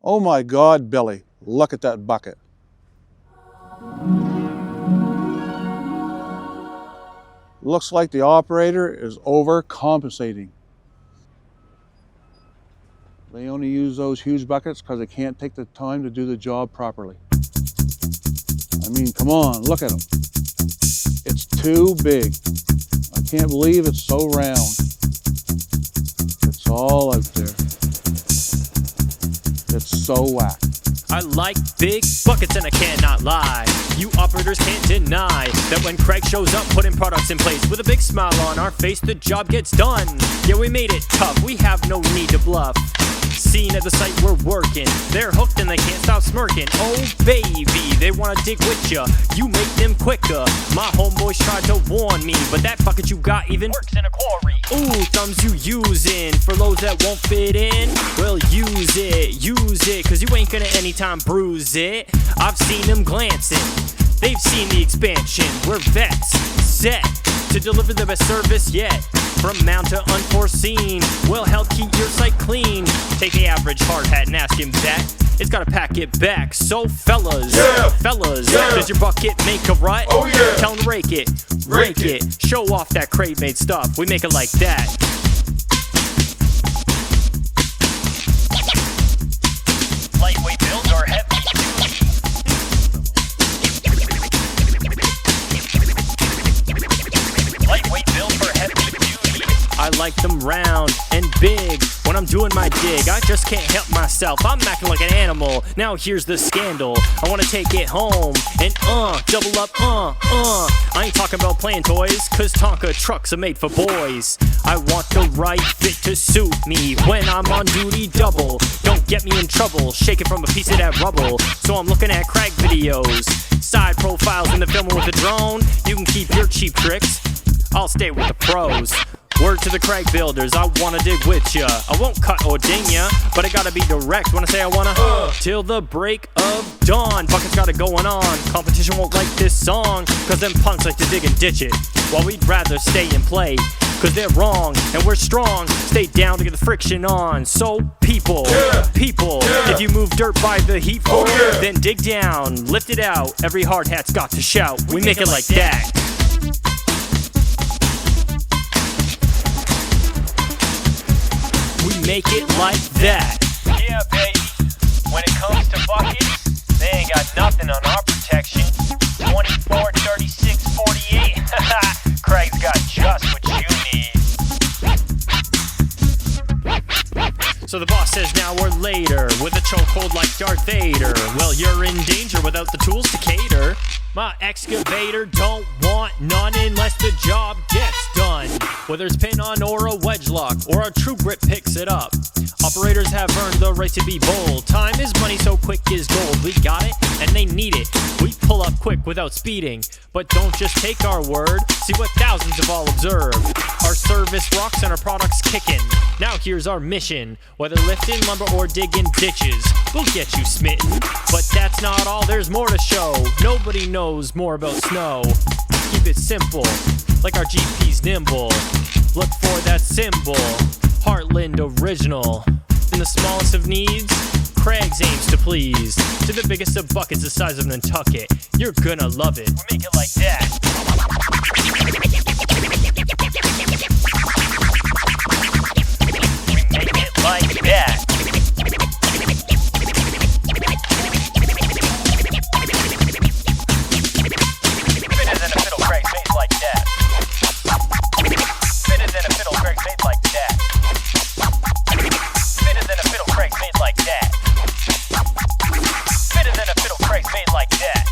Oh my God, Billy, look at that bucket. Looks like the operator is overcompensating. They only use those huge buckets because they can't take the time to do the job properly. I mean, come on, look at them. It's too big. I can't believe it's so round. It's all out there. It's so whack. I like big buckets and I cannot lie. You operators can't deny that when Craig shows up putting products in place with a big smile on our face, the job gets done. Yeah, we made it tough, we have no need to bluff. Seen at the site we're working, they're hooked and they can't stop smirking. Oh baby, they wanna dig with ya, you make them quicker. My homeboys tried to warn me, but that bucket you got even works in a quarry. Ooh, thumbs you using for loads that won't fit in? Well, use it, cause you ain't gonna anytime bruise it. I've seen them glancing, they've seen the expansion. We're vets, set to deliver the best service yet. From mount to unforeseen, we'll help keep your site clean. Take the average hard hat and ask him that. It's gotta pack it back. So fellas, does your bucket make a rut? Oh yeah. Tell him to rake it. Show off that Craig made stuff. We make it like that. Lightweight builds or heavy duty? Lightweight build for heavy duty. I like them round and big. When I'm doing my dig, I just can't help myself. I'm acting like an animal. Now here's the scandal. I wanna take it home and double up, I ain't talking about playing toys, cause Tonka trucks are made for boys. I want the right fit to suit me when I'm on duty double. Don't get me in trouble, shaking from a piece of that rubble. So I'm looking at Craig videos, side profiles in the filming with a drone. You can keep your cheap tricks, I'll stay with the pros. Word to the Craig builders, I wanna dig with ya. I won't cut or ding ya, but I gotta be direct when I say I wanna till the break of dawn. Buckets got it going on. Competition won't like this song, cause them punks like to dig and ditch it. While we'd rather stay and play, cause they're wrong and we're strong. Stay down to get the friction on. So people, if you move dirt by the heat for, then dig down, lift it out. Every hard hat's got to shout. We make it like that. Make it like that. Yeah, baby. When it comes to buckets, they ain't got nothing on our protection. 24, 36, 48. Craig's got just what you need. So the boss says now or later, with a chokehold like Darth Vader. Well, you're in danger without the tools to cater. My excavator don't want none unless the job gets done. Whether it's pin on or a wedge lock or a true grip picks it up. Operators have earned the right to be bold. Time is money, so quick is gold. We got it and they need it. We pull up quick without speeding. But don't just take our word, see what thousands have all observed. Our service rocks and our products kicking. Now here's our mission. Whether lifting lumber or digging ditches, we'll get you smitten. But that's not all, there's more to show. Nobody knows more about snow. Keep it simple, like our GP's nimble. Look for that symbol, Heartland original. In the smallest of needs, Craig's aims to please. To the biggest of buckets the size of Nantucket, you're gonna love it. We make it like that. We make it like that. Fitter than a fiddle, Craig's made like that. Fitter than a fiddle, Craig's made like that. Fitter than a fiddle, Craig's made like that. Fitter than a fiddle, Craig's made like that.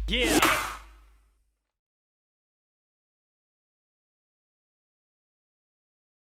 Yeah.